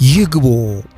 ይግቡ።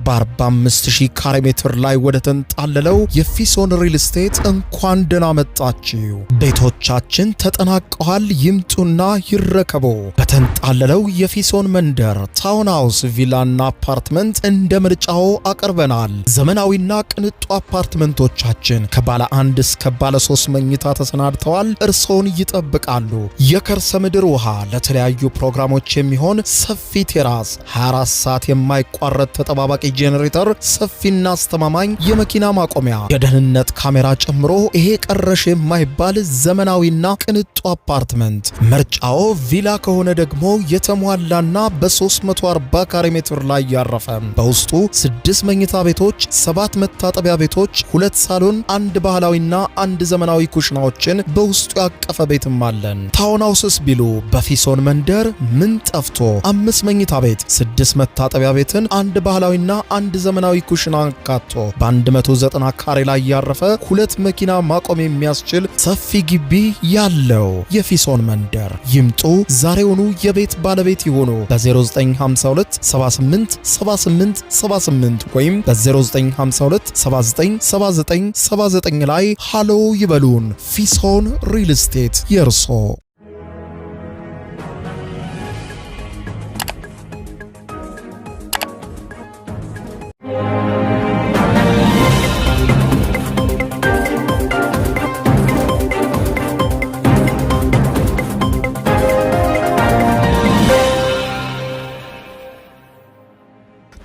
በ45000 ካሬ ሜትር ላይ ወደ ተንጣለለው የፊሶን ሪል ስቴት እንኳን ደህና መጣችሁ። ቤቶቻችን ተጠናቀዋል። ይምጡና ይረከቡ። በተንጣለለው የፊሶን መንደር ታውን ሃውስ፣ ቪላና አፓርትመንት እንደ ምርጫው አቀርበናል። ዘመናዊና ቅንጡ አፓርትመንቶቻችን ከባለ 1 እስከ ባለ 3 መኝታ ተሰናድተዋል። እርሶን ይጠብቃሉ። የከርሰ ምድር ውሃ፣ ለተለያዩ ፕሮግራሞች የሚሆን ሰፊ ቴራስ፣ 24 ሰዓት የማይቋረጥ ተጠባባቂ ጄኔሬተር፣ ሰፊና አስተማማኝ የመኪና ማቆሚያ፣ የደህንነት ካሜራ ጨምሮ ይሄ ቀረሽ የማይባል ዘመናዊና ቅንጡ አፓርትመንት። ምርጫው ቪላ ከሆነ ደግሞ የተሟላና በ340 ካሬ ሜትር ላይ ያረፈ በውስጡ 6 መኝታ ቤቶች፣ 7 መታጠቢያ ቤቶች፣ 2 ሳሎን፣ 1 ባህላዊና 1 ዘመናዊ ኩሽናዎችን በውስጡ ያቀፈ ቤትም አለን። ታውን ሃውስስ ቢሉ በፊሶን መንደር ምን ጠፍቶ 5 መኝታ ቤት፣ 6 መታጠቢያ ቤትን፣ 1 ባህላዊና 1 ዘመናዊ ኩሽና አካቶ በ190 ካሬ ላይ ያረፈ 2 መኪና ማቆም የሚያስችል ሰፊ ግቢ ያለው የፊሶን መንደር። ይምጡ፣ ዛሬውኑ የቤት ባለቤት ይሆኑ። በ0952 78 78 78 ወይም በ0952 79 79 79 ላይ ሃሎ ይበሉን። ፊሶን ሪል ስቴት የርሶ።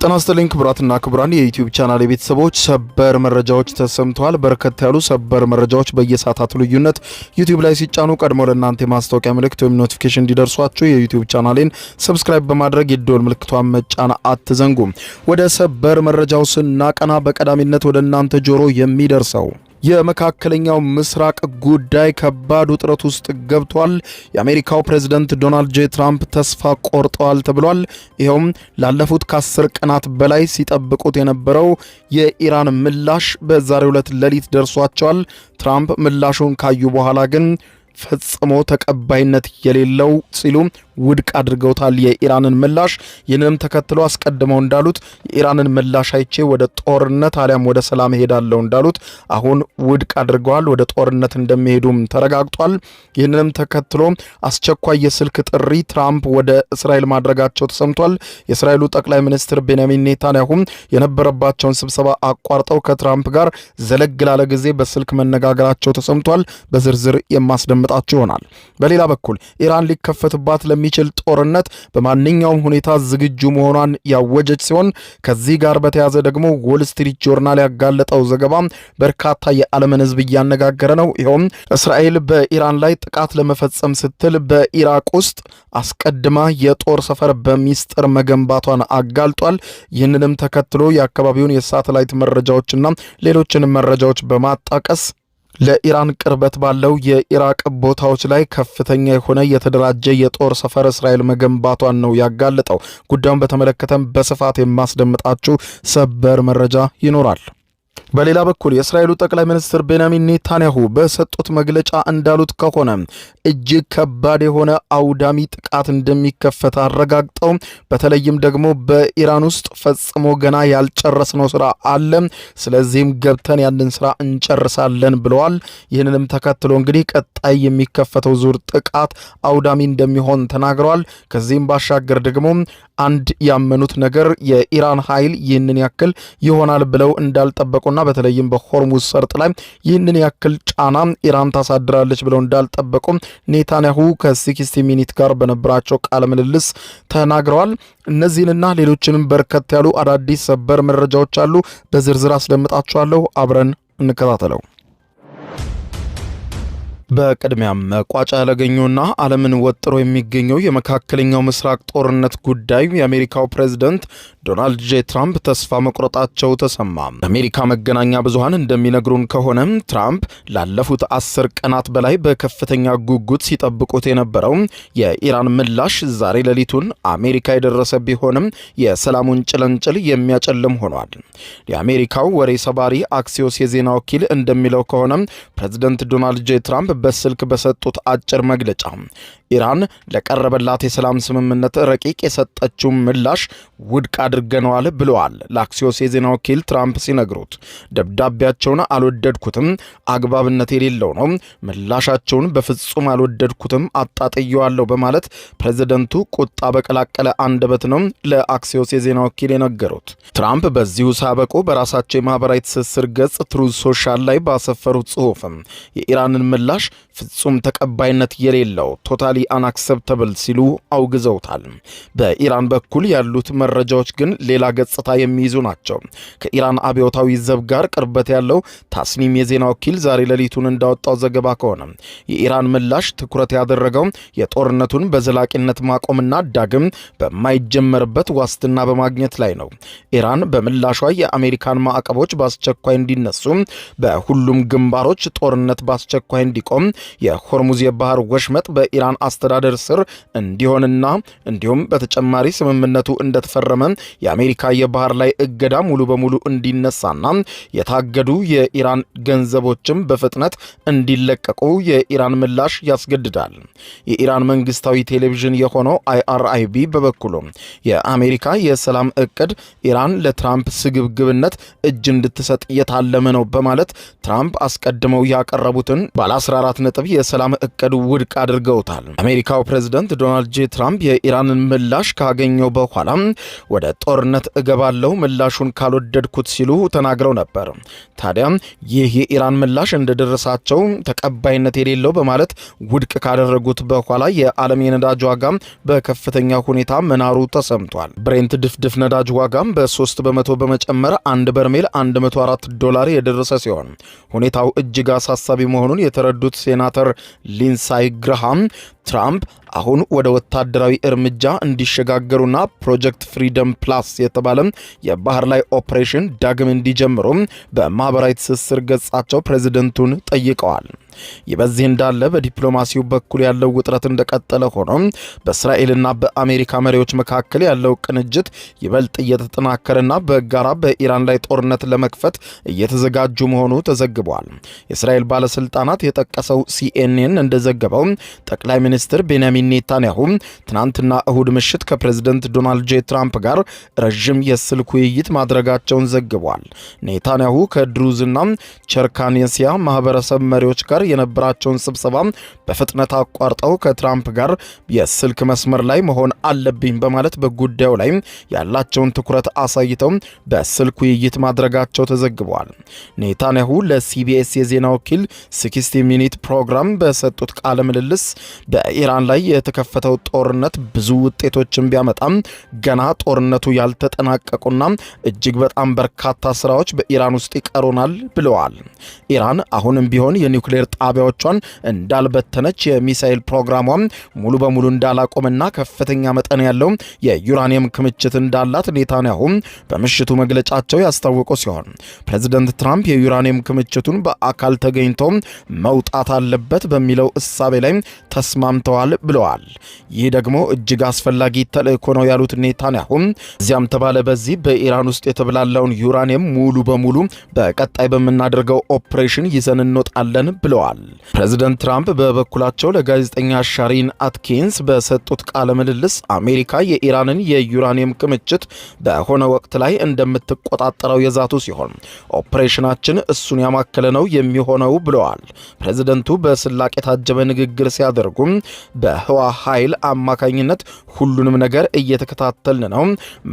ጤና ይስጥልኝ ክቡራትና ክቡራን የዩቲዩብ ቻናል ቤተሰቦች፣ ሰበር መረጃዎች ተሰምተዋል። በርከት ያሉ ሰበር መረጃዎች በየሰዓታቱ ልዩነት ዩቲዩብ ላይ ሲጫኑ ቀድሞ ለእናንተ የማስታወቂያ ምልክት ወይም ኖቲፊኬሽን እንዲደርሷችሁ የዩቲዩብ ቻናሌን ሰብስክራይብ በማድረግ የደወል ምልክቷን መጫን አትዘንጉ። ወደ ሰበር መረጃው ስናቀና በቀዳሚነት ወደ እናንተ ጆሮ የሚደርሰው የመካከለኛው ምስራቅ ጉዳይ ከባድ ውጥረት ውስጥ ገብቷል። የአሜሪካው ፕሬዝዳንት ዶናልድ ጄ ትራምፕ ተስፋ ቆርጠዋል ተብሏል። ይኸውም ላለፉት ከ10 ቀናት በላይ ሲጠብቁት የነበረው የኢራን ምላሽ በዛሬው ዕለት ሌሊት ደርሷቸዋል። ትራምፕ ምላሹን ካዩ በኋላ ግን ፈጽሞ ተቀባይነት የሌለው ሲሉ ውድቅ አድርገውታል የኢራንን ምላሽ። ይህንንም ተከትሎ አስቀድመው እንዳሉት የኢራንን ምላሽ አይቼ ወደ ጦርነት አሊያም ወደ ሰላም ሄዳለሁ እንዳሉት አሁን ውድቅ አድርገዋል። ወደ ጦርነት እንደሚሄዱም ተረጋግጧል። ይህንንም ተከትሎ አስቸኳይ የስልክ ጥሪ ትራምፕ ወደ እስራኤል ማድረጋቸው ተሰምቷል። የእስራኤሉ ጠቅላይ ሚኒስትር ቤንያሚን ኔታንያሁ የነበረባቸውን ስብሰባ አቋርጠው ከትራምፕ ጋር ዘለግ ላለ ጊዜ በስልክ መነጋገራቸው ተሰምቷል። በዝርዝር የማስደምጣችሁ ይሆናል። በሌላ በኩል ኢራን ሊከፈትባት የሚችል ጦርነት በማንኛውም ሁኔታ ዝግጁ መሆኗን ያወጀች ሲሆን ከዚህ ጋር በተያያዘ ደግሞ ዎል ስትሪት ጆርናል ያጋለጠው ዘገባ በርካታ የዓለምን ሕዝብ እያነጋገረ ነው። ይኸውም እስራኤል በኢራን ላይ ጥቃት ለመፈጸም ስትል በኢራቅ ውስጥ አስቀድማ የጦር ሰፈር በሚስጥር መገንባቷን አጋልጧል። ይህንንም ተከትሎ የአካባቢውን የሳተላይት መረጃዎችና ሌሎችንም መረጃዎች በማጣቀስ ለኢራን ቅርበት ባለው የኢራቅ ቦታዎች ላይ ከፍተኛ የሆነ የተደራጀ የጦር ሰፈር እስራኤል መገንባቷን ነው ያጋለጠው። ጉዳዩን በተመለከተም በስፋት የማስደምጣችሁ ሰበር መረጃ ይኖራል። በሌላ በኩል የእስራኤሉ ጠቅላይ ሚኒስትር ቤንያሚን ኔታንያሁ በሰጡት መግለጫ እንዳሉት ከሆነ እጅግ ከባድ የሆነ አውዳሚ ጥቃት እንደሚከፈት አረጋግጠው በተለይም ደግሞ በኢራን ውስጥ ፈጽሞ ገና ያልጨረስነው ስራ አለ፣ ስለዚህም ገብተን ያንን ስራ እንጨርሳለን ብለዋል። ይህንንም ተከትሎ እንግዲህ ቀጣይ የሚከፈተው ዙር ጥቃት አውዳሚ እንደሚሆን ተናግረዋል። ከዚህም ባሻገር ደግሞ አንድ ያመኑት ነገር የኢራን ኃይል ይህንን ያክል ይሆናል ብለው እንዳልጠበቁና በተለይም በሆርሙዝ ሰርጥ ላይ ይህንን ያክል ጫና ኢራን ታሳድራለች ብለው እንዳልጠበቁ ኔታንያሁ ከ60 ሚኒት ጋር በነበራቸው ቃለ ምልልስ ተናግረዋል። እነዚህንና ሌሎችንም በርከት ያሉ አዳዲስ ሰበር መረጃዎች አሉ። በዝርዝር አስደምጣችኋለሁ። አብረን እንከታተለው። በቅድሚያም መቋጫ ያላገኘውና ዓለምን ወጥሮ የሚገኘው የመካከለኛው ምስራቅ ጦርነት ጉዳይ የአሜሪካው ፕሬዝዳንት ዶናልድ ጄ ትራምፕ ተስፋ መቁረጣቸው ተሰማ። አሜሪካ መገናኛ ብዙሃን እንደሚነግሩን ከሆነ ትራምፕ ላለፉት 10 ቀናት በላይ በከፍተኛ ጉጉት ሲጠብቁት የነበረው የኢራን ምላሽ ዛሬ ሌሊቱን አሜሪካ የደረሰ ቢሆንም የሰላሙን ጭለንጭል የሚያጨልም ሆኗል። የአሜሪካው ወሬ ሰባሪ አክሲዮስ የዜና ወኪል እንደሚለው ከሆነ ፕሬዝዳንት ዶናልድ ጄ ትራምፕ በስልክ በሰጡት አጭር መግለጫ ኢራን ለቀረበላት የሰላም ስምምነት ረቂቅ የሰጠችው ምላሽ ውድቅ አድርገነዋል ብለዋል። ለአክሲዮስ የዜና ወኪል ትራምፕ ሲነግሩት ደብዳቤያቸውን አልወደድኩትም፣ አግባብነት የሌለው ነው፣ ምላሻቸውን በፍጹም አልወደድኩትም፣ አጣጥየዋለሁ በማለት ፕሬዝደንቱ ቁጣ በቀላቀለ አንደበት ነው ለአክሲዮስ የዜና ወኪል የነገሩት። ትራምፕ በዚሁ ሳበቁ በራሳቸው የማህበራዊ ትስስር ገጽ ትሩዝ ሶሻል ላይ ባሰፈሩት ጽሑፍም የኢራንን ምላሽ ፍጹም ተቀባይነት የሌለው ቶታሊ አንአክሰፕተብል ሲሉ አውግዘውታል። በኢራን በኩል ያሉት መረጃዎች ግን ሌላ ገጽታ የሚይዙ ናቸው። ከኢራን አብዮታዊ ዘብ ጋር ቅርበት ያለው ታስኒም የዜና ወኪል ዛሬ ሌሊቱን እንዳወጣው ዘገባ ከሆነ የኢራን ምላሽ ትኩረት ያደረገው የጦርነቱን በዘላቂነት ማቆምና ዳግም በማይጀመርበት ዋስትና በማግኘት ላይ ነው። ኢራን በምላሿ የአሜሪካን ማዕቀቦች በአስቸኳይ እንዲነሱ፣ በሁሉም ግንባሮች ጦርነት በአስቸኳይ እንዲቆም፣ የሆርሙዝ የባህር ወሽመጥ በኢራን አስተዳደር ስር እንዲሆንና እንዲሁም በተጨማሪ ስምምነቱ እንደተፈረመ የአሜሪካ የባህር ላይ እገዳ ሙሉ በሙሉ እንዲነሳና የታገዱ የኢራን ገንዘቦችም በፍጥነት እንዲለቀቁ የኢራን ምላሽ ያስገድዳል። የኢራን መንግስታዊ ቴሌቪዥን የሆነው IRIB በበኩሉ የአሜሪካ የሰላም እቅድ ኢራን ለትራምፕ ስግብግብነት እጅ እንድትሰጥ የታለመ ነው በማለት ትራምፕ አስቀድመው ያቀረቡትን ባለ 14 ነጥብ የሰላም እቅድ ውድቅ አድርገውታል። አሜሪካው ፕሬዝዳንት ዶናልድ ጄ ትራምፕ የኢራንን ምላሽ ካገኘው በኋላ ወደ ጦርነት እገባለሁ ምላሹን ካልወደድኩት ሲሉ ተናግረው ነበር። ታዲያ ይህ የኢራን ምላሽ እንደደረሳቸው ተቀባይነት የሌለው በማለት ውድቅ ካደረጉት በኋላ የዓለም የነዳጅ ዋጋ በከፍተኛ ሁኔታ መናሩ ተሰምቷል። ብሬንት ድፍድፍ ነዳጅ ዋጋም በ3 በመቶ በመጨመር አንድ በርሜል $104 የደረሰ ሲሆን ሁኔታው እጅግ አሳሳቢ መሆኑን የተረዱት ሴናተር ሊንሳይ ግርሃም ትራምፕ አሁን ወደ ወታደራዊ እርምጃ እንዲሸጋገሩና ፕሮጀክት ፍሪደም ፕላስ የተባለ የባህር ላይ ኦፕሬሽን ዳግም እንዲጀምሩ በማህበራዊ ትስስር ገጻቸው ፕሬዝደንቱን ጠይቀዋል። ይህ በዚህ እንዳለ በዲፕሎማሲው በኩል ያለው ውጥረት እንደቀጠለ ሆኖ በእስራኤልና በአሜሪካ መሪዎች መካከል ያለው ቅንጅት ይበልጥ እየተጠናከረና በጋራ በኢራን ላይ ጦርነት ለመክፈት እየተዘጋጁ መሆኑ ተዘግቧል። የእስራኤል ባለስልጣናት የጠቀሰው CNN እንደዘገበው ጠቅላይ ሚኒስትር ቤንያሚን ኔታንያሁ ትናንትና እሁድ ምሽት ከፕሬዝደንት ዶናልድ ጄ ትራምፕ ጋር ረዥም የስልክ ውይይት ማድረጋቸውን ዘግቧል። ኔታንያሁ ከድሩዝና ቸርካኔሲያ ማህበረሰብ መሪዎች ጋር የነበራቸውን ስብሰባ በፍጥነት አቋርጠው ከትራምፕ ጋር የስልክ መስመር ላይ መሆን አለብኝ በማለት በጉዳዩ ላይ ያላቸውን ትኩረት አሳይተው በስልክ ውይይት ማድረጋቸው ተዘግቧል። ኔታንያሁ ለሲቢኤስ የዜና ወኪል 60 ሚኒት ፕሮግራም በሰጡት ቃለ ምልልስ በኢራን ላይ የተከፈተው ጦርነት ብዙ ውጤቶችን ቢያመጣም ገና ጦርነቱ ያልተጠናቀቁና እጅግ በጣም በርካታ ስራዎች በኢራን ውስጥ ይቀሩናል ብለዋል። ኢራን አሁንም ቢሆን የኒውክሌር ጣቢያዎቿን እንዳልበተነች የሚሳኤል ፕሮግራሟም ሙሉ በሙሉ እንዳላቆመና ከፍተኛ መጠን ያለው የዩራኒየም ክምችት እንዳላት ኔታንያሁ በምሽቱ መግለጫቸው ያስታወቁ ሲሆን ፕሬዝዳንት ትራምፕ የዩራኒየም ክምችቱን በአካል ተገኝቶ መውጣት አለበት በሚለው እሳቤ ላይ ተስማምተዋል ብለዋል። ይህ ደግሞ እጅግ አስፈላጊ ተልእኮ ነው ያሉት ኔታንያሁ እዚያም ተባለ በዚህ በኢራን ውስጥ የተብላላውን ዩራኒየም ሙሉ በሙሉ በቀጣይ በምናደርገው ኦፕሬሽን ይዘን እንወጣለን ብለዋል። ፕሬዝዳንት ትራምፕ በበኩላቸው ለጋዜጠኛ ሻሪን አትኪንስ በሰጡት ቃለ ምልልስ አሜሪካ የኢራንን የዩራኒየም ክምችት በሆነ ወቅት ላይ እንደምትቆጣጠረው የዛቱ ሲሆን ኦፕሬሽናችን እሱን ያማከለ ነው የሚሆነው ብለዋል። ፕሬዝዳንቱ በስላቅ የታጀበ ንግግር ሲያደርጉ በህዋ ኃይል አማካኝነት ሁሉንም ነገር እየተከታተልን ነው፣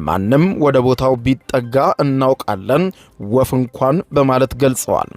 ማንም ወደ ቦታው ቢጠጋ እናውቃለን፣ ወፍ እንኳን በማለት ገልጸዋል።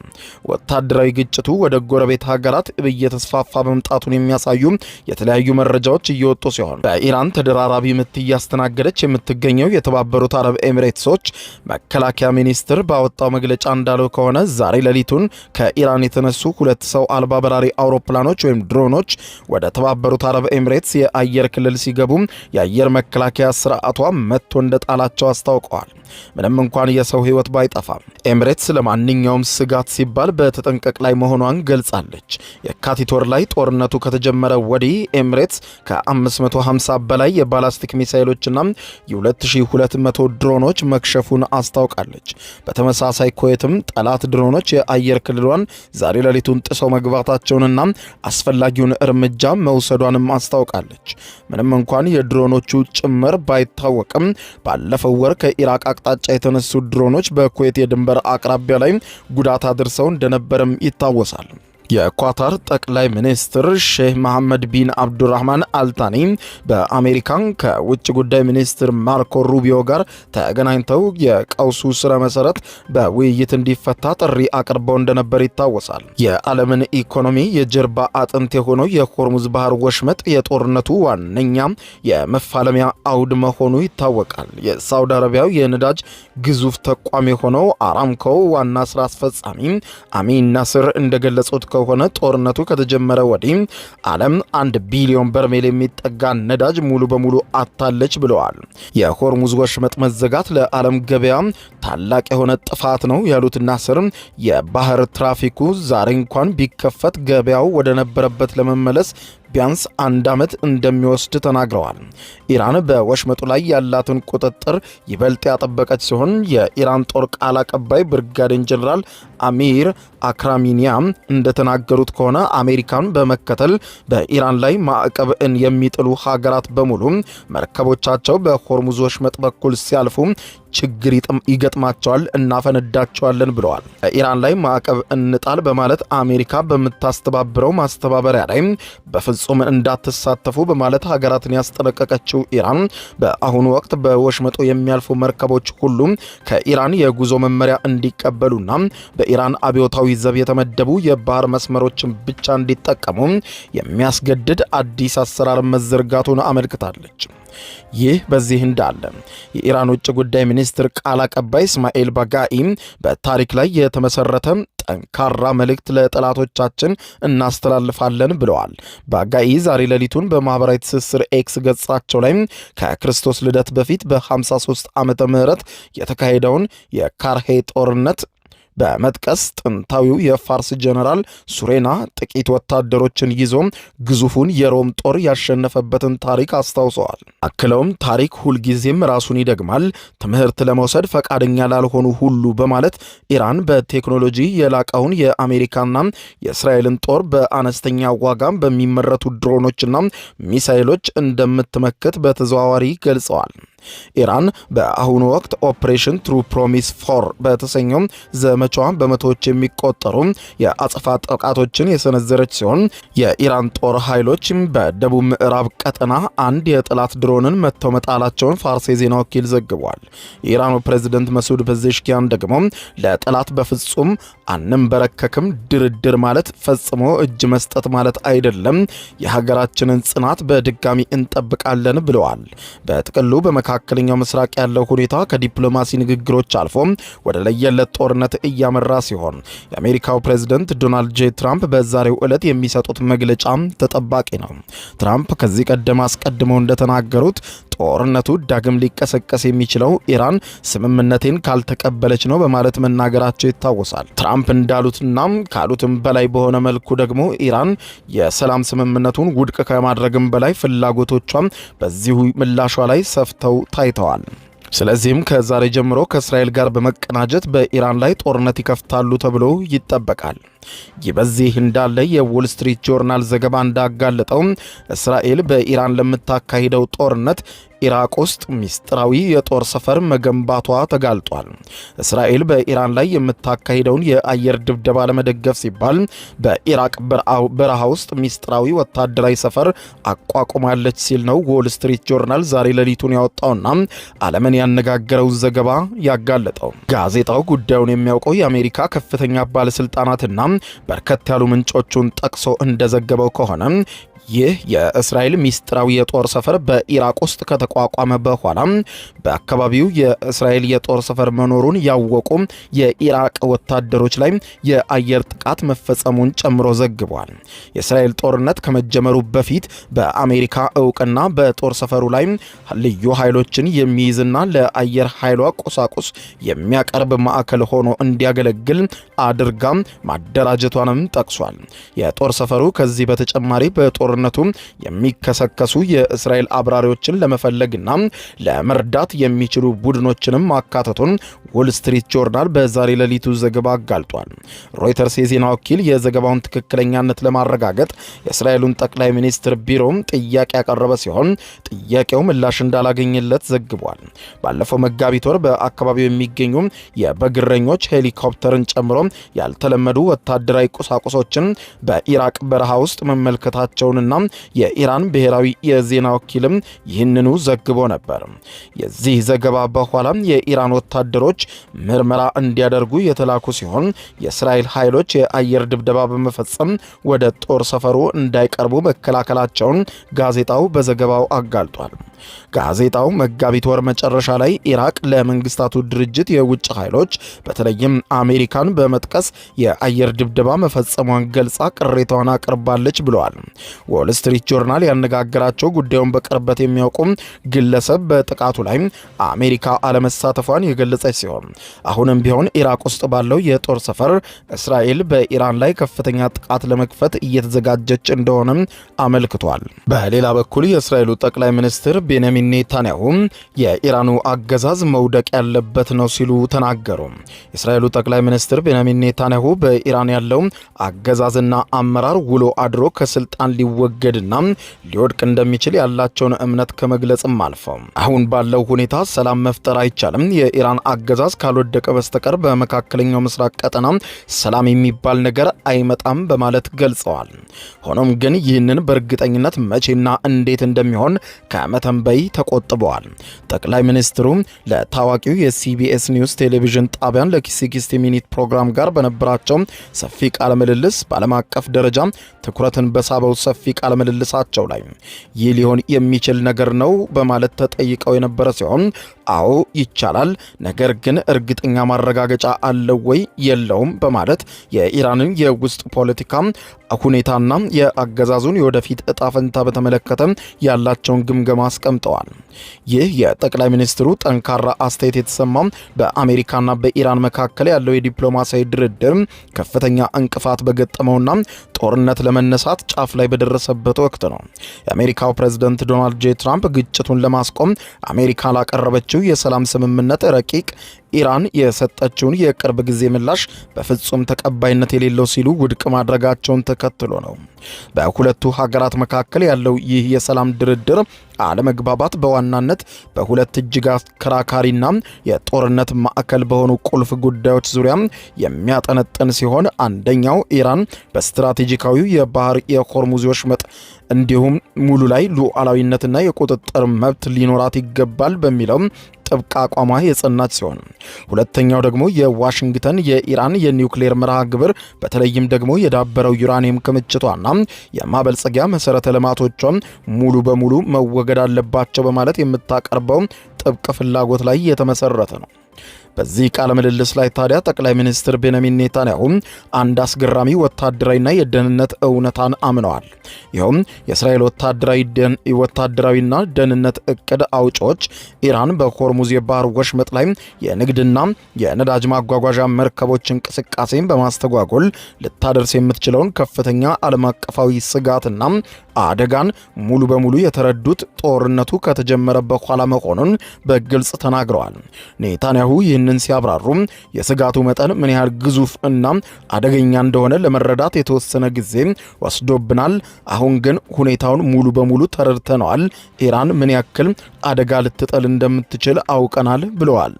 ወታደራዊ ግጭቱ ወደ ጎረቤት ሀገራት እየተስፋፋ መምጣቱን የሚያሳዩ የተለያዩ መረጃዎች እየወጡ ሲሆን በኢራን ተደራራቢ ምት እያስተናገደች የምትገኘው የተባበሩት አረብ ኤሚሬትሶች መከላከያ ሚኒስትር ባወጣው መግለጫ እንዳለው ከሆነ ዛሬ ሌሊቱን ከኢራን የተነሱ 2 ሰው አልባ በራሪ አውሮፕላኖች ወይም ድሮኖች ወደ ተባበሩት አረብ ኤሚሬትስ የአየር ክልል ሲገቡ የአየር መከላከያ ስርዓቷ መጥቶ እንደጣላቸው አስታውቀዋል። ምንም እንኳን የሰው ህይወት ባይጠፋ ኤሚሬትስ ለማንኛውም ስጋት ሲባል በተጠንቀቅ ላይ መሆኗን ገልጻ ገልጻለች። የካቲት ወር ላይ ጦርነቱ ከተጀመረ ወዲህ ኤሚሬትስ ከ550 በላይ የባላስቲክ ሚሳኤሎችና የ2200 ድሮኖች መክሸፉን አስታውቃለች። በተመሳሳይ ኩዌትም ጠላት ድሮኖች የአየር ክልሏን ዛሬ ሌሊቱን ጥሰው መግባታቸውንና አስፈላጊውን እርምጃ መውሰዷንም አስታውቃለች። ምንም እንኳን የድሮኖቹ ጭምር ባይታወቅም ባለፈው ወር ከኢራቅ አቅጣጫ የተነሱ ድሮኖች በኩዌት የድንበር አቅራቢያ ላይ ጉዳት አድርሰው እንደነበርም ይታወሳል። የኳታር ጠቅላይ ሚኒስትር ሼህ መሐመድ ቢን አብዱራህማን አልታኒ በአሜሪካን ከውጭ ጉዳይ ሚኒስትር ማርኮ ሩቢዮ ጋር ተገናኝተው የቀውሱ ስረ መሰረት በውይይት እንዲፈታ ጥሪ አቅርበው እንደነበር ይታወሳል። የዓለምን ኢኮኖሚ የጀርባ አጥንት የሆነው የሆርሙዝ ባህር ወሽመጥ የጦርነቱ ዋነኛ የመፋለሚያ አውድ መሆኑ ይታወቃል። የሳውዲ አረቢያው የነዳጅ ግዙፍ ተቋም የሆነው አራምኮ ዋና ስራ አስፈጻሚ አሚን ናስር እንደገለጹት ከሆነ ጦርነቱ ከተጀመረ ወዲህ ዓለም 1 ቢሊዮን በርሜል የሚጠጋ ነዳጅ ሙሉ በሙሉ አታለች ብለዋል። የሆርሙዝ ወሽመጥ መዘጋት ለዓለም ገበያ ታላቅ የሆነ ጥፋት ነው ያሉት ናስር የባህር ትራፊኩ ዛሬ እንኳን ቢከፈት ገበያው ወደ ነበረበት ለመመለስ ቢያንስ 1 ዓመት እንደሚወስድ ተናግረዋል። ኢራን በወሽመጡ ላይ ያላትን ቁጥጥር ይበልጥ ያጠበቀች ሲሆን የኢራን ጦር ቃል አቀባይ ብርጋዴር ጀነራል አሚር አክራሚኒያ እንደተናገሩት ከሆነ አሜሪካን በመከተል በኢራን ላይ ማዕቀብን የሚጥሉ ሀገራት በሙሉ መርከቦቻቸው በሆርሙዝ ወሽመጥ በኩል ሲያልፉ ችግር ይገጥማቸዋል፣ እናፈነዳቸዋለን ብለዋል። ኢራን ላይ ማዕቀብ እንጣል በማለት አሜሪካ በምታስተባብረው ማስተባበሪያ ላይ በፍጹም እንዳትሳተፉ በማለት ሀገራትን ያስጠነቀቀችው ኢራን በአሁኑ ወቅት በወሽመጡ የሚያልፉ መርከቦች ሁሉ ከኢራን የጉዞ መመሪያ እንዲቀበሉና በኢራን አብዮታዊ ዘብ የተመደቡ የባህር መስመሮችን ብቻ እንዲጠቀሙ የሚያስገድድ አዲስ አሰራር መዘርጋቱን አመልክታለች። ይህ በዚህ እንዳለ የኢራን ውጭ ጉዳይ ሚኒስትር ቃል አቀባይ እስማኤል ባጋኢ በታሪክ ላይ የተመሰረተ ጠንካራ መልእክት ለጠላቶቻችን እናስተላልፋለን ብለዋል። ባጋኢ ዛሬ ሌሊቱን በማህበራዊ ትስስር ኤክስ ገጻቸው ላይ ከክርስቶስ ልደት በፊት በ53 ዓመተ ምህረት የተካሄደውን የካርሄ ጦርነት በመጥቀስ ጥንታዊው የፋርስ ጀነራል ሱሬና ጥቂት ወታደሮችን ይዞ ግዙፉን የሮም ጦር ያሸነፈበትን ታሪክ አስታውሰዋል። አክለውም ታሪክ ሁልጊዜም ራሱን ይደግማል፣ ትምህርት ለመውሰድ ፈቃደኛ ላልሆኑ ሁሉ በማለት ኢራን በቴክኖሎጂ የላቀውን የአሜሪካና የእስራኤልን ጦር በአነስተኛ ዋጋ በሚመረቱ ድሮኖችና ሚሳይሎች እንደምትመክት በተዘዋዋሪ ገልጸዋል። ኢራን በአሁኑ ወቅት ኦፕሬሽን ትሩ ፕሮሚስ 4 በተሰኘው ዘመቻዋ በመቶዎች የሚቆጠሩ የአጸፋ ጥቃቶችን የሰነዘረች ሲሆን የኢራን ጦር ኃይሎች በደቡብ ምዕራብ ቀጠና አንድ የጠላት ድሮንን መተው መጣላቸውን ፋርስ የዜና ወኪል ዘግቧል። የኢራኑ ፕሬዝዳንት መሱድ ፔዜሽኪያን ደግሞ ለጠላት በፍጹም አንንበረከክም፣ ድርድር ማለት ፈጽሞ እጅ መስጠት ማለት አይደለም፣ የሀገራችንን ጽናት በድጋሚ እንጠብቃለን ብለዋል። በጥቅሉ በመካከለኛው ምስራቅ ያለው ሁኔታ ከዲፕሎማሲ ንግግሮች አልፎ ወደ ለየለት ጦርነት እያመራ ሲሆን የአሜሪካው ፕሬዝዳንት ዶናልድ ጄ ትራምፕ በዛሬው ዕለት የሚሰጡት መግለጫ ተጠባቂ ነው። ትራምፕ ከዚህ ቀደም አስቀድመው እንደተናገሩት ጦርነቱ ዳግም ሊቀሰቀስ የሚችለው ኢራን ስምምነቴን ካልተቀበለች ነው በማለት መናገራቸው ይታወሳል። ትራምፕ እንዳሉትና ካሉትም በላይ በሆነ መልኩ ደግሞ ኢራን የሰላም ስምምነቱን ውድቅ ከማድረግም በላይ ፍላጎቶቿም በዚሁ ምላሿ ላይ ሰፍተው ታይተዋል። ስለዚህም ከዛሬ ጀምሮ ከእስራኤል ጋር በመቀናጀት በኢራን ላይ ጦርነት ይከፍታሉ ተብሎ ይጠበቃል። ይህ በዚህ እንዳለ የዎል ስትሪት ጆርናል ዘገባ እንዳጋለጠው እስራኤል በኢራን ለምታካሂደው ጦርነት ኢራቅ ውስጥ ሚስጥራዊ የጦር ሰፈር መገንባቷ ተጋልጧል። እስራኤል በኢራን ላይ የምታካሂደውን የአየር ድብደባ ለመደገፍ ሲባል በኢራቅ በረሃ ውስጥ ሚስጥራዊ ወታደራዊ ሰፈር አቋቁማለች ሲል ነው ዎል ስትሪት ጆርናል ዛሬ ሌሊቱን ያወጣውና ዓለምን ያነጋገረው ዘገባ ያጋለጠው። ጋዜጣው ጉዳዩን የሚያውቀው የአሜሪካ ከፍተኛ ባለስልጣናትና በርከት ያሉ ምንጮቹን ጠቅሶ እንደዘገበው ከሆነ ይህ የእስራኤል ሚስጥራዊ የጦር ሰፈር በኢራቅ ውስጥ ከተቋቋመ በኋላ በአካባቢው የእስራኤል የጦር ሰፈር መኖሩን ያወቁ የኢራቅ ወታደሮች ላይ የአየር ጥቃት መፈጸሙን ጨምሮ ዘግቧል። የእስራኤል ጦርነት ከመጀመሩ በፊት በአሜሪካ እውቅና በጦር ሰፈሩ ላይ ልዩ ኃይሎችን የሚይዝና ለአየር ኃይሏ ቁሳቁስ የሚያቀርብ ማዕከል ሆኖ እንዲያገለግል አድርጋ ማደራጀቷንም ጠቅሷል። የጦር ሰፈሩ ከዚህ በተጨማሪ በጦርነቱ የሚከሰከሱ የእስራኤል አብራሪዎችን ለመፈለግና ለመርዳት የሚችሉ ቡድኖችንም ማካተቱን ዎል ስትሪት ጆርናል በዛሬ ሌሊቱ ዘገባ አጋልጧል። ሮይተርስ የዜና ወኪል የዘገባውን ትክክለኛነት ለማረጋገጥ የእስራኤሉን ጠቅላይ ሚኒስትር ቢሮ ጥያቄ ያቀረበ ሲሆን ጥያቄው ምላሽ እንዳላገኘለት ዘግቧል። ባለፈው መጋቢት ወር በአካባቢው የሚገኙ የበግረኞች ሄሊኮፕተርን ጨምሮ ያልተለመዱ ወታደራዊ ቁሳቁሶችን በኢራቅ በረሃ ውስጥ መመልከታቸውንና የኢራን ብሔራዊ የዜና ወኪልም ይህንኑ ዘግቦ ነበር። የዚህ ዘገባ በኋላ የኢራን ወታደሮች ምርመራ እንዲያደርጉ የተላኩ ሲሆን የእስራኤል ኃይሎች የአየር ድብደባ በመፈጸም ወደ ጦር ሰፈሩ እንዳይቀርቡ መከላከላቸውን ጋዜጣው በዘገባው አጋልጧል። ጋዜጣው መጋቢት ወር መጨረሻ ላይ ኢራቅ ለመንግስታቱ ድርጅት የውጭ ኃይሎች በተለይም አሜሪካን በመጥቀስ የአየር ድብደባ መፈጸሟን ገልጻ ቅሬታዋን አቅርባለች ብለዋል። ዎል ስትሪት ጆርናል ያነጋገራቸው ጉዳዩን በቅርበት የሚያውቁ ግለሰብ በጥቃቱ ላይ አሜሪካ አለመሳተፏን የገለጸች ሲሆን አሁንም ቢሆን ኢራቅ ውስጥ ባለው የጦር ሰፈር እስራኤል በኢራን ላይ ከፍተኛ ጥቃት ለመክፈት እየተዘጋጀች እንደሆነ አመልክቷል። በሌላ በኩል የእስራኤሉ ጠቅላይ ሚኒስትር ቤንያሚን ኔታንያሁ የኢራኑ አገዛዝ መውደቅ ያለበት ነው ሲሉ ተናገሩ። የእስራኤሉ ጠቅላይ ሚኒስትር ቤንያሚን ኔታንያሁ በኢራን ያለው አገዛዝና አመራር ውሎ አድሮ ከስልጣን ሊወገድና ሊወድቅ እንደሚችል ያላቸውን እምነት ከመግለጽም አልፈው አሁን ባለው ሁኔታ ሰላም መፍጠር አይቻልም፣ የኢራን አገዛዝ ካልወደቀ በስተቀር በመካከለኛው ምስራቅ ቀጠና ሰላም የሚባል ነገር አይመጣም በማለት ገልጸዋል። ሆኖም ግን ይህንን በእርግጠኝነት መቼና እንዴት እንደሚሆን ከመተንበይ ተቆጥበዋል። ጠቅላይ ሚኒስትሩ ለታዋቂው የሲቢኤስ ኒውስ ቴሌቪዥን ጣቢያን ለ60 ሚኒት ፕሮግራም ጋር በነበራቸው ሰፊ ቃለ ምልልስ በዓለም አቀፍ ደረጃ ትኩረትን በሳበው ሰፊ ቃለ ምልልሳቸው ላይ ይህ ሊሆን የሚችል ነገር ነው በማለት ተጠይቀው የነበረ ሲሆን አዎ ይቻላል፣ ነገር ግን እርግጠኛ ማረጋገጫ አለው ወይ የለውም በማለት የኢራንን የውስጥ ፖለቲካ ሁኔታና የአገዛዙን የወደፊት እጣ ፈንታ በተመለከተ ያላቸውን ግምገማ አስቀምጠዋል። ይህ የጠቅላይ ሚኒስትሩ ጠንካራ አስተያየት የተሰማው በአሜሪካና በኢራን መካከል ያለው የዲፕሎማሲያዊ ድርድር ከፍተኛ እንቅፋት በገጠመውና ጦርነት ለመነሳት ጫፍ ላይ በደረሰበት ወቅት ነው። የአሜሪካው ፕሬዝዳንት ዶናልድ ጄ ትራምፕ ግጭቱን ለማስቆም አሜሪካ ላቀረበችው የሰላም ስምምነት ረቂቅ ኢራን የሰጠችውን የቅርብ ጊዜ ምላሽ በፍጹም ተቀባይነት የሌለው ሲሉ ውድቅ ማድረጋቸውን ተከትሎ ነው። በሁለቱ ሀገራት መካከል ያለው ይህ የሰላም ድርድር አለመግባባት በዋናነት በሁለት እጅግ አከራካሪና የጦርነት ማዕከል በሆኑ ቁልፍ ጉዳዮች ዙሪያ የሚያጠነጥን ሲሆን አንደኛው ኢራን በስትራቴጂካዊው የባህር የሆርሙዝ ወሽመጥ እንዲሁም ሙሉ ላይ ሉዓላዊነትና የቁጥጥር መብት ሊኖራት ይገባል በሚለው ጥብቅ አቋሟ የጸናች ሲሆን ሁለተኛው ደግሞ የዋሽንግተን የኢራን የኒውክሌር መርሃ ግብር በተለይም ደግሞ የዳበረው ዩራኒየም ክምችቷና የማበልጸጊያ መሰረተ ልማቶቿ ሙሉ በሙሉ መወገድ አለባቸው በማለት የምታቀርበው ጥብቅ ፍላጎት ላይ የተመሰረተ ነው። በዚህ ቃለ ምልልስ ላይ ታዲያ ጠቅላይ ሚኒስትር ቤንያሚን ኔታንያሁ አንድ አስገራሚ ወታደራዊና የደህንነት እውነታን አምነዋል። ይኸውም የእስራኤል ወታደራዊና ደህንነት እቅድ አውጪዎች ኢራን በሆርሙዝ የባህር ወሽመጥ ላይ የንግድና የነዳጅ ማጓጓዣ መርከቦች እንቅስቃሴን በማስተጓጎል ልታደርስ የምትችለውን ከፍተኛ ዓለም አቀፋዊ ስጋትና አደጋን ሙሉ በሙሉ የተረዱት ጦርነቱ ከተጀመረ በኋላ መሆኑን በግልጽ ተናግረዋል። ኔታንያሁ ይህንን ሲያብራሩ የስጋቱ መጠን ምን ያህል ግዙፍ እና አደገኛ እንደሆነ ለመረዳት የተወሰነ ጊዜ ወስዶብናል። አሁን ግን ሁኔታውን ሙሉ በሙሉ ተረድተነዋል። ኢራን ምን ያክል አደጋ ልትጥል እንደምትችል አውቀናል ብለዋል።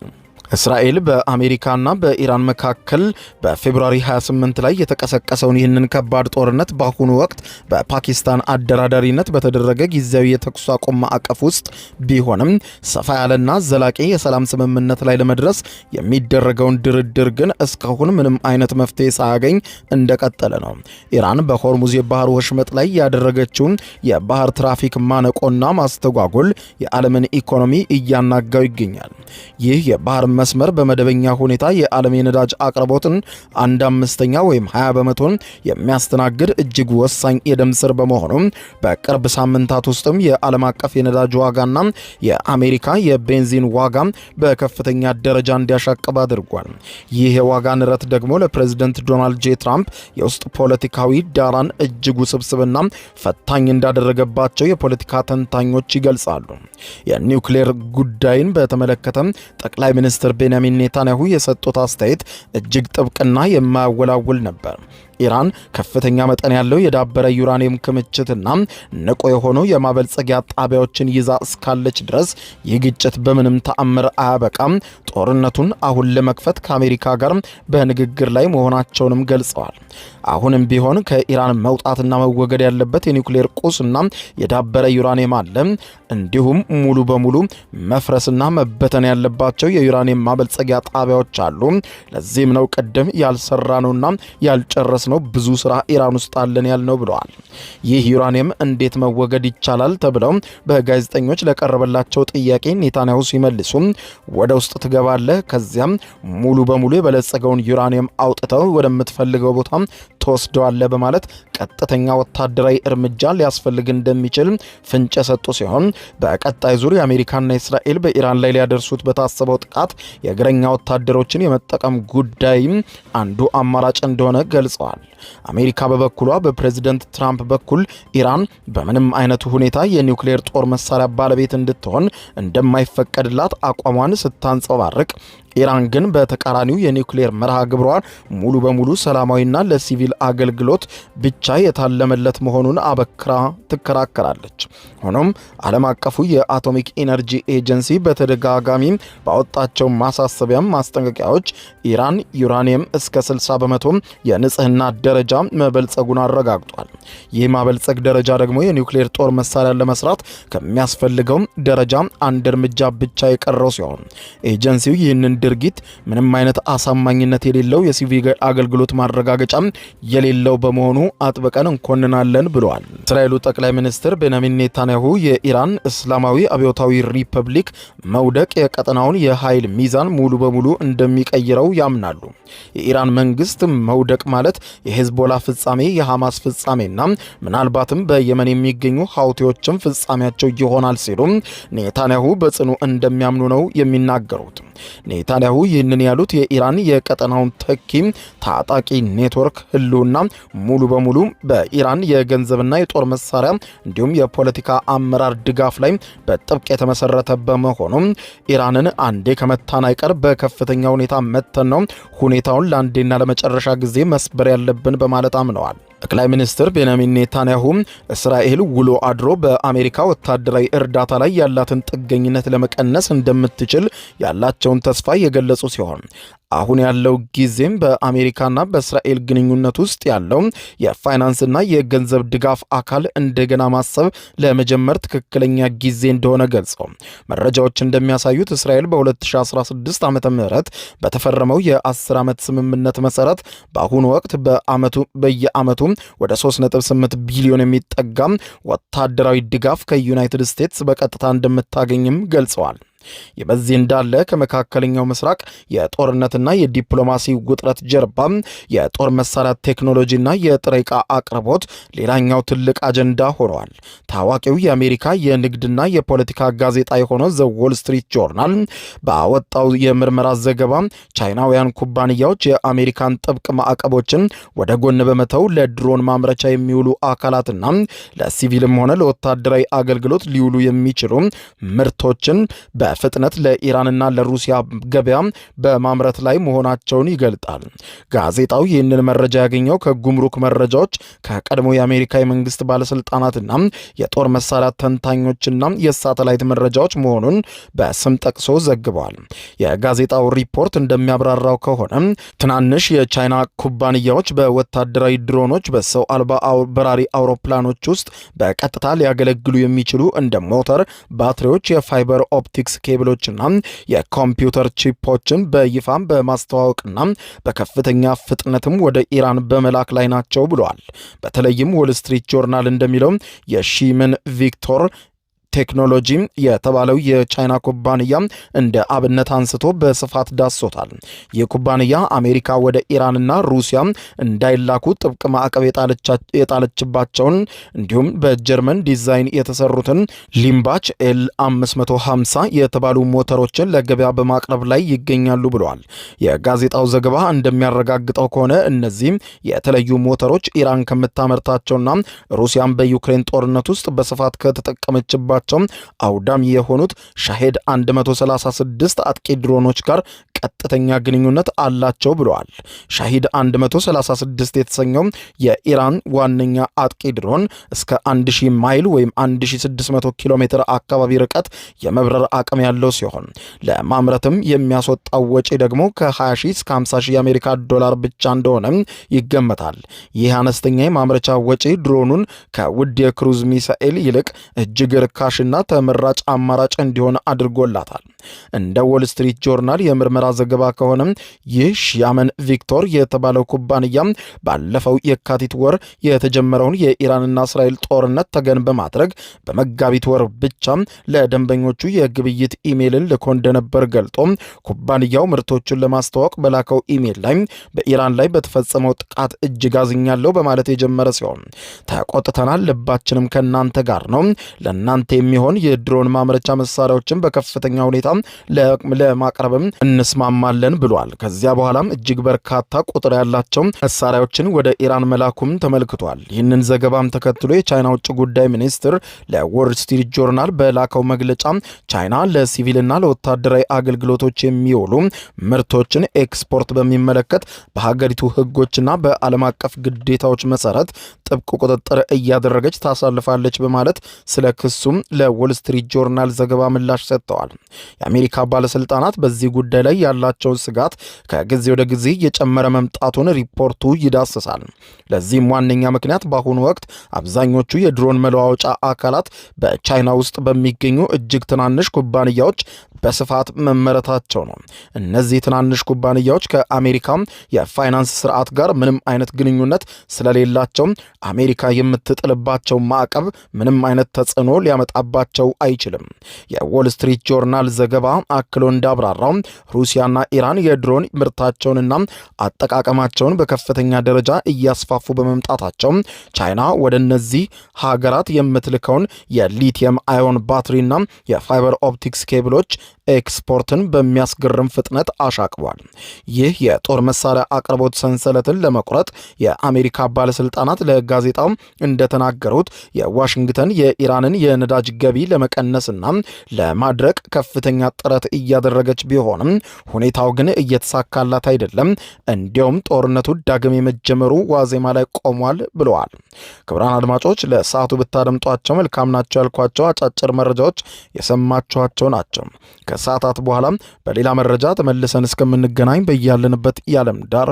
እስራኤል በአሜሪካና በኢራን መካከል በፌብሩዋሪ 28 ላይ የተቀሰቀሰውን ይህንን ከባድ ጦርነት በአሁኑ ወቅት በፓኪስታን አደራዳሪነት በተደረገ ጊዜያዊ የተኩስ አቁም ማዕቀፍ ውስጥ ቢሆንም ሰፋ ያለና ዘላቂ የሰላም ስምምነት ላይ ለመድረስ የሚደረገውን ድርድር ግን እስካሁን ምንም አይነት መፍትሄ ሳያገኝ እንደቀጠለ ነው። ኢራን በሆርሙዝ የባህር ወሽመጥ ላይ ያደረገችውን የባህር ትራፊክ ማነቆና ማስተጓጎል የዓለምን ኢኮኖሚ እያናጋው ይገኛል። ይህ የባህር መስመር በመደበኛ ሁኔታ የዓለም የነዳጅ አቅርቦትን 1/5 ወይም 20% የሚያስተናግድ እጅግ ወሳኝ የደም ስር በመሆኑ በቅርብ ሳምንታት ውስጥም የዓለም አቀፍ የነዳጅ ዋጋና የአሜሪካ የቤንዚን ዋጋ በከፍተኛ ደረጃ እንዲያሻቅብ አድርጓል። ይህ የዋጋ ንረት ደግሞ ለፕሬዝዳንት ዶናልድ ጄ ትራምፕ የውስጥ ፖለቲካዊ ዳራን እጅግ ውስብስብና ፈታኝ እንዳደረገባቸው የፖለቲካ ተንታኞች ይገልጻሉ። የኒውክሌር ጉዳይን በተመለከተ ጠቅላይ ሚኒስትር ቤንያሚን ኔታንያሁ የሰጡት አስተያየት እጅግ ጥብቅና የማያወላውል ነበር። ኢራን ከፍተኛ መጠን ያለው የዳበረ ዩራኒየም ክምችትና ንቁ የሆኑ የማበልጸጊያ ጣቢያዎችን ይዛ እስካለች ድረስ ይህ ግጭት በምንም ተአምር አያበቃም። ጦርነቱን አሁን ለመክፈት ከአሜሪካ ጋር በንግግር ላይ መሆናቸውንም ገልጸዋል። አሁንም ቢሆን ከኢራን መውጣትና መወገድ ያለበት የኒውክሌር ቁስና የዳበረ ዩራኒየም አለ። እንዲሁም ሙሉ በሙሉ መፍረስና መበተን ያለባቸው የዩራኒየም ማበልጸጊያ ጣቢያዎች አሉ። ለዚህም ነው ቅድም ያልሰራነውና ያልጨረስ ነው ብዙ ስራ ኢራን ውስጥ አለን ያልነው ብለዋል። ይህ ዩራኒየም እንዴት መወገድ ይቻላል ተብለው በጋዜጠኞች ለቀረበላቸው ጥያቄ ኔታንያሁ ሲመልሱ ወደ ውስጥ ትገባለህ፣ ከዚያም ሙሉ በሙሉ የበለጸገውን ዩራኒየም አውጥተው ወደምትፈልገው ቦታ ተወስደዋለህ በማለት ቀጥተኛ ወታደራዊ እርምጃ ሊያስፈልግ እንደሚችል ፍንጭ የሰጡ ሲሆን በቀጣይ ዙር የአሜሪካና እስራኤል በኢራን ላይ ሊያደርሱት በታሰበው ጥቃት የእግረኛ ወታደሮችን የመጠቀም ጉዳይ አንዱ አማራጭ እንደሆነ ገልጸዋል። አሜሪካ በበኩሏ በፕሬዝዳንት ትራምፕ በኩል ኢራን በምንም አይነት ሁኔታ የኒውክሌር ጦር መሳሪያ ባለቤት እንድትሆን እንደማይፈቀድላት አቋሟን ስታንጸባርቅ፣ ኢራን ግን በተቃራኒው የኒውክሌር መርሃ ግብሯን ሙሉ በሙሉ ሰላማዊና ለሲቪል አገልግሎት ብቻ የታለመለት መሆኑን አበክራ ትከራከራለች። ሆኖም ዓለም አቀፉ የአቶሚክ ኢነርጂ ኤጀንሲ በተደጋጋሚ ባወጣቸው ማሳሰቢያም ማስጠንቀቂያዎች ኢራን ዩራኒየም እስከ 60% የንጽህና ደረጃ መበልጸጉን አረጋግጧል። ይህ ማበልጸግ ደረጃ ደግሞ የኒውክሌር ጦር መሳሪያ ለመስራት ከሚያስፈልገው ደረጃ አንድ እርምጃ ብቻ የቀረው ሲሆን ኤጀንሲው ይህንን ድርጊት ምንም አይነት አሳማኝነት የሌለው የሲቪል አገልግሎት ማረጋገጫ የሌለው በመሆኑ አጥብቀን እንኮንናለን ብለዋል። እስራኤሉ ጠቅላይ ሚኒስትር ቤንያሚን ኔታንያሁ የኢራን እስላማዊ አብዮታዊ ሪፐብሊክ መውደቅ የቀጠናውን የኃይል ሚዛን ሙሉ በሙሉ እንደሚቀይረው ያምናሉ። የኢራን መንግስት መውደቅ ማለት የሄዝቦላ ፍጻሜ፣ የሐማስ ፍጻሜና ምናልባትም በየመን የሚገኙ ሐውቲዎችም ፍጻሜያቸው ይሆናል ሲሉ ኔታንያሁ በጽኑ እንደሚያምኑ ነው የሚናገሩት። ኔታንያሁ ይህንን ያሉት የኢራን የቀጠናውን ተኪ ታጣቂ ኔትወርክ ህልውና ሙሉ በሙሉ በኢራን የገንዘብና የጦር መሳሪያ እንዲሁም የፖለቲካ አመራር ድጋፍ ላይ በጥብቅ የተመሰረተ በመሆኑ ኢራንን አንዴ ከመታን አይቀር በከፍተኛ ሁኔታ መተን ነው ሁኔታውን ለአንዴና ለመጨረሻ ጊዜ መስበር ያለብን በማለት አምነዋል። ጠቅላይ ሚኒስትር ቤንያሚን ኔታንያሁ እስራኤል ውሎ አድሮ በአሜሪካ ወታደራዊ እርዳታ ላይ ያላትን ጥገኝነት ለመቀነስ እንደምትችል ያላቸውን ተስፋ የገለጹ ሲሆን አሁን ያለው ጊዜም በአሜሪካና በእስራኤል ግንኙነት ውስጥ ያለው የፋይናንስና የገንዘብ ድጋፍ አካል እንደገና ማሰብ ለመጀመር ትክክለኛ ጊዜ እንደሆነ ገልጸው መረጃዎች እንደሚያሳዩት እስራኤል በ2016 ዓመተ ምህረት በተፈረመው የ10 ዓመት ስምምነት መሰረት በአሁኑ ወቅት በየዓመቱ ወደ 3.8 ቢሊዮን የሚጠጋ ወታደራዊ ድጋፍ ከዩናይትድ ስቴትስ በቀጥታ እንደምታገኝም ገልጸዋል። በዚህ እንዳለ ከመካከለኛው ምስራቅ የጦርነትና የዲፕሎማሲ ውጥረት ጀርባ የጦር መሳሪያ ቴክኖሎጂና የጥሬ ዕቃ አቅርቦት ሌላኛው ትልቅ አጀንዳ ሆነዋል። ታዋቂው የአሜሪካ የንግድና የፖለቲካ ጋዜጣ የሆነው ዘ ዎል ስትሪት ጆርናል ባወጣው የምርመራ ዘገባ ቻይናውያን ኩባንያዎች የአሜሪካን ጥብቅ ማዕቀቦችን ወደ ጎን በመተው ለድሮን ማምረቻ የሚውሉ አካላትና ለሲቪልም ሆነ ለወታደራዊ አገልግሎት ሊውሉ የሚችሉ ምርቶችን በፍጥነት ለኢራንና ለሩሲያ ገበያ በማምረት ላይ መሆናቸውን ይገልጣል። ጋዜጣው ይህንን መረጃ ያገኘው ከጉምሩክ መረጃዎች፣ ከቀድሞ የአሜሪካ የመንግስት ባለስልጣናትና የጦር መሳሪያ ተንታኞችና የሳተላይት መረጃዎች መሆኑን በስም ጠቅሶ ዘግቧል። የጋዜጣው ሪፖርት እንደሚያብራራው ከሆነ ትናንሽ የቻይና ኩባንያዎች በወታደራዊ ድሮኖች፣ በሰው አልባ በራሪ አውሮፕላኖች ውስጥ በቀጥታ ሊያገለግሉ የሚችሉ እንደ ሞተር፣ ባትሪዎች፣ የፋይበር ኦፕቲክስ ኬብሎችና የኮምፒውተር ቺፖችን በይፋ በማስተዋወቅና በከፍተኛ ፍጥነትም ወደ ኢራን በመላክ ላይ ናቸው ብለዋል። በተለይም ዎል ስትሪት ጆርናል እንደሚለው የሺመን ቪክቶር ቴክኖሎጂ የተባለው የቻይና ኩባንያ እንደ አብነት አንስቶ በስፋት ዳሶታል። ይህ ኩባንያ አሜሪካ ወደ ኢራንና ሩሲያ እንዳይላኩ ጥብቅ ማዕቀብ የጣለችባቸውን እንዲሁም በጀርመን ዲዛይን የተሰሩትን ሊምባች ኤል550 የተባሉ ሞተሮችን ለገበያ በማቅረብ ላይ ይገኛሉ ብለዋል። የጋዜጣው ዘገባ እንደሚያረጋግጠው ከሆነ እነዚህ የተለዩ ሞተሮች ኢራን ከምታመርታቸውና ሩሲያን በዩክሬን ጦርነት ውስጥ በስፋት ከተጠቀመችባቸው አውዳሚ የሆኑት ሻሄድ 136 አጥቂ ድሮኖች ጋር ቀጥተኛ ግንኙነት አላቸው ብለዋል። ሻሂድ 136 የተሰኘው የኢራን ዋነኛ አጥቂ ድሮን እስከ 1000 ማይል ወይም 1600 ኪሎ ሜትር አካባቢ ርቀት የመብረር አቅም ያለው ሲሆን ለማምረትም የሚያስወጣው ወጪ ደግሞ ከ20,000 እስከ 50,000 የአሜሪካ ዶላር ብቻ እንደሆነ ይገመታል። ይህ አነስተኛ የማምረቻ ወጪ ድሮኑን ከውድ የክሩዝ ሚሳኤል ይልቅ እጅግ ርካሽና ተመራጭ አማራጭ እንዲሆን አድርጎላታል። እንደ ዎል ስትሪት ጆርናል የምርመራ ዘገባ ከሆነ ይህ ሺያመን ቪክቶር የተባለው ኩባንያ ባለፈው የካቲት ወር የተጀመረውን የኢራንና እስራኤል ጦርነት ተገን በማድረግ በመጋቢት ወር ብቻ ለደንበኞቹ የግብይት ኢሜይልን ልኮ እንደነበር ገልጦ ኩባንያው ምርቶቹን ለማስተዋወቅ በላከው ኢሜይል ላይ በኢራን ላይ በተፈጸመው ጥቃት እጅግ አዝኛለሁ በማለት የጀመረ ሲሆን ተቆጥተናል፣ ልባችንም ከእናንተ ጋር ነው፣ ለእናንተ የሚሆን የድሮን ማምረቻ መሳሪያዎችን በከፍተኛ ሁኔታ ለማቅረብም እንስማማለን ብሏል። ከዚያ በኋላም እጅግ በርካታ ቁጥር ያላቸው መሳሪያዎችን ወደ ኢራን መላኩም ተመልክቷል። ይህንን ዘገባም ተከትሎ የቻይና ውጭ ጉዳይ ሚኒስትር ለዎል ስትሪት ጆርናል በላከው መግለጫ ቻይና ለሲቪልና ለወታደራዊ አገልግሎቶች የሚውሉ ምርቶችን ኤክስፖርት በሚመለከት በሀገሪቱ ሕጎችና በዓለም አቀፍ ግዴታዎች መሰረት ጥብቅ ቁጥጥር እያደረገች ታሳልፋለች በማለት ስለ ክሱም ለዎል ስትሪት ጆርናል ዘገባ ምላሽ ሰጥተዋል። የአሜሪካ ባለስልጣናት በዚህ ጉዳይ ላይ ያላቸውን ስጋት ከጊዜ ወደ ጊዜ እየጨመረ መምጣቱን ሪፖርቱ ይዳስሳል። ለዚህም ዋነኛ ምክንያት በአሁኑ ወቅት አብዛኞቹ የድሮን መለዋወጫ አካላት በቻይና ውስጥ በሚገኙ እጅግ ትናንሽ ኩባንያዎች በስፋት መመረታቸው ነው። እነዚህ ትናንሽ ኩባንያዎች ከአሜሪካ የፋይናንስ ስርዓት ጋር ምንም አይነት ግንኙነት ስለሌላቸው አሜሪካ የምትጥልባቸው ማዕቀብ ምንም አይነት ተጽዕኖ ሊያመጣባቸው አይችልም። የዎል ስትሪት ጆርናል ዘገባ አክሎ እንዳብራራው ሩሲያና ኢራን የድሮን ምርታቸውንና አጠቃቀማቸውን በከፍተኛ ደረጃ እያስፋፉ በመምጣታቸው ቻይና ወደ እነዚህ ሀገራት የምትልከውን የሊቲየም አዮን ባትሪና የፋይበር ኦፕቲክስ ኬብሎች ኤክስፖርትን በሚያስገርም ፍጥነት አሻቅቧል። ይህ የጦር መሳሪያ አቅርቦት ሰንሰለትን ለመቁረጥ የአሜሪካ ባለስልጣናት ለጋዜጣው እንደተናገሩት የዋሽንግተን የኢራንን የነዳጅ ገቢ ለመቀነስና ለማድረቅ ከፍተኛ ጥረት እያደረገች ቢሆንም ሁኔታው ግን እየተሳካላት አይደለም። እንዲያውም ጦርነቱ ዳግም የመጀመሩ ዋዜማ ላይ ቆሟል ብለዋል። ክቡራን አድማጮች ለሰዓቱ ብታደምጧቸው መልካም ናቸው ያልኳቸው አጫጭር መረጃዎች የሰማችኋቸው ናቸው። ከሰዓታት በኋላ በሌላ መረጃ ተመልሰን እስከምንገናኝ በያለንበት የዓለም ዳር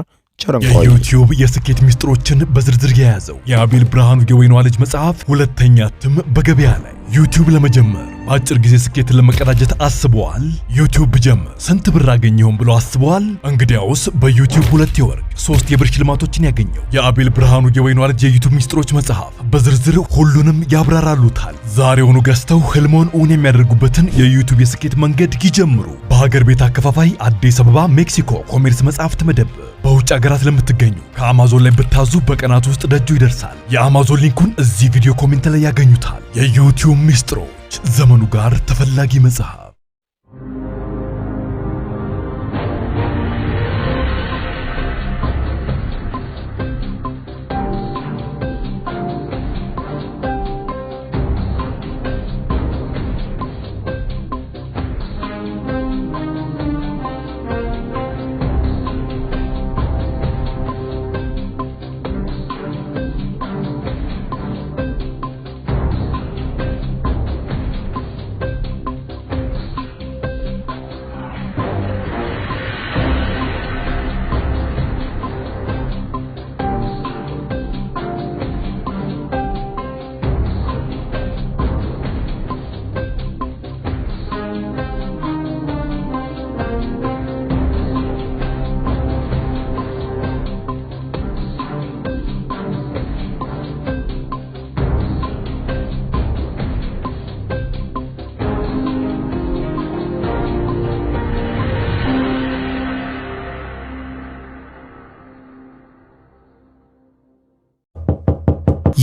የዩቲዩብ የስኬት ሚስጥሮችን በዝርዝር የያዘው የአቤል ብርሃኑ የወይኗ ልጅ መጽሐፍ ሁለተኛ እትም በገበያ ላይ። ዩቲዩብ ለመጀመር በአጭር ጊዜ ስኬትን ለመቀዳጀት አስበዋል? ዩቲዩብ ብጀምር ስንት ብር አገኘሁም ብለው አስበዋል? እንግዲያውስ በዩቲዩብ 2 የወርቅ 3 የብር ሽልማቶችን ያገኘው የአቤል ብርሃኑ የወይኗ ልጅ የዩቲዩብ ሚስጥሮች መጽሐፍ በዝርዝር ሁሉንም ያብራራሉታል። ዛሬውኑ ገዝተው ህልሞን እውን የሚያደርጉበትን የዩቲዩብ የስኬት መንገድ ይጀምሩ። በሀገር ቤት አከፋፋይ አዲስ አበባ ሜክሲኮ ኮሜርስ መጽሐፍት መደብር። በውጭ ሀገራት ለምትገኙ ከአማዞን ላይ ብታዙ በቀናት ውስጥ ደጁ ይደርሳል። የአማዞን ሊንኩን እዚህ ቪዲዮ ኮሜንት ላይ ያገኙታል። የዩቲዩብ ሚስጥሮች ዘመኑ ጋር ተፈላጊ መጽሐፍ።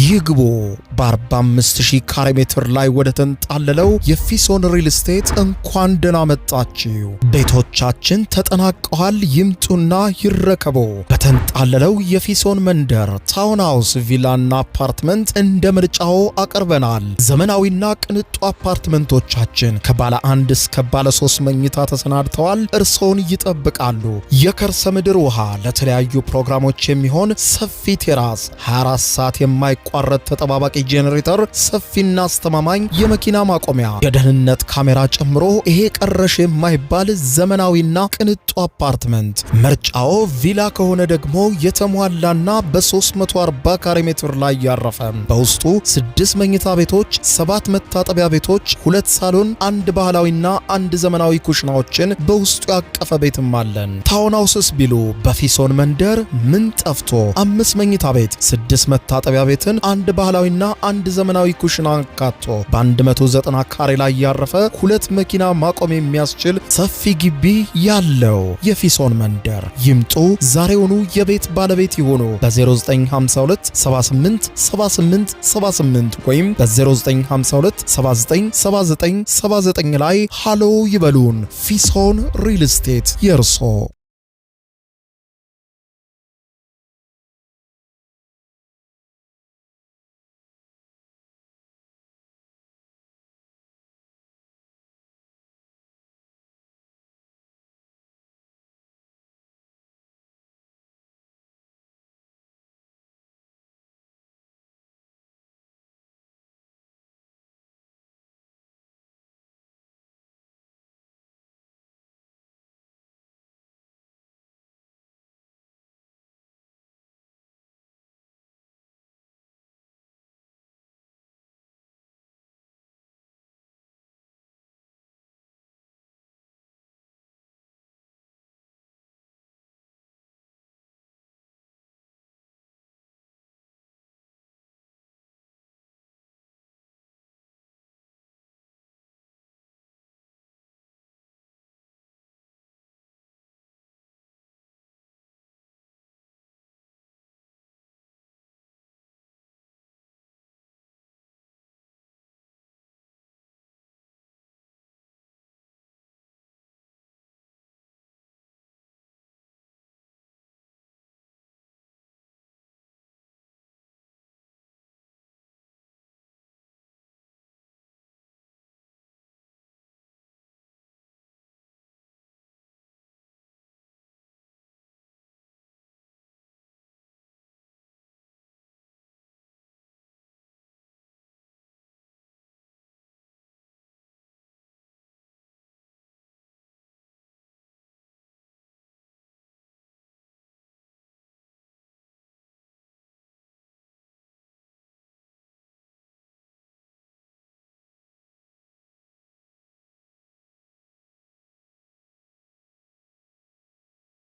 ይግቡ። በ45000 ካሬ ሜትር ላይ ወደ ተንጣለለው የፊሶን ሪል ስቴት እንኳን ደህና መጣችሁ። ቤቶቻችን ተጠናቀዋል። ይምጡና ይረከቡ። በተንጣለለው የፊሶን መንደር ታውን ሃውስ፣ ቪላና አፓርትመንት እንደ ምርጫው አቅርበናል። ዘመናዊና ቅንጡ አፓርትመንቶቻችን ከባለ 1 እስከ ባለ 3 መኝታ ተሰናድተዋል። እርሶን ይጠብቃሉ። የከርሰ ምድር ውሃ፣ ለተለያዩ ፕሮግራሞች የሚሆን ሰፊ ቴራስ፣ 24 ሰዓት የማይቋረጥ ተጠባባቂ ጄኔሬተር፣ ሰፊና አስተማማኝ የመኪና ማቆሚያ፣ የደህንነት ካሜራ ጨምሮ ይሄ ቀረሽ የማይባል ዘመናዊና ቅንጡ አፓርትመንት። ምርጫው ቪላ ከሆነ ደግሞ የተሟላና በ340 ካሬ ሜትር ላይ ያረፈ በውስጡ 6 መኝታ ቤቶች፣ 7 መታጠቢያ ቤቶች፣ 2 ሳሎን፣ 1 ባህላዊና 1 ዘመናዊ ኩሽናዎችን በውስጡ ያቀፈ ቤትም አለን። ታውን ሃውስስ ቢሉ በፊሶን መንደር ምን ጠፍቶ 5 መኝታ ቤት፣ 6 መታጠቢያ ቤትን፣ 1 ባህላዊና 1 ዘመናዊ ኩሽና አካቶ በ190 ካሬ ላይ ያረፈ 2 መኪና ማቆም የሚያስችል ሰፊ ግቢ ያለው የፊሶን መንደር። ይምጡ፣ ዛሬውኑ የቤት ባለቤት ይሁኑ። በ0952 78 78 78 ወይም በ0952 79 79 79 ላይ ሃሎ ይበሉን። ፊሶን ሪል ስቴት የርሶ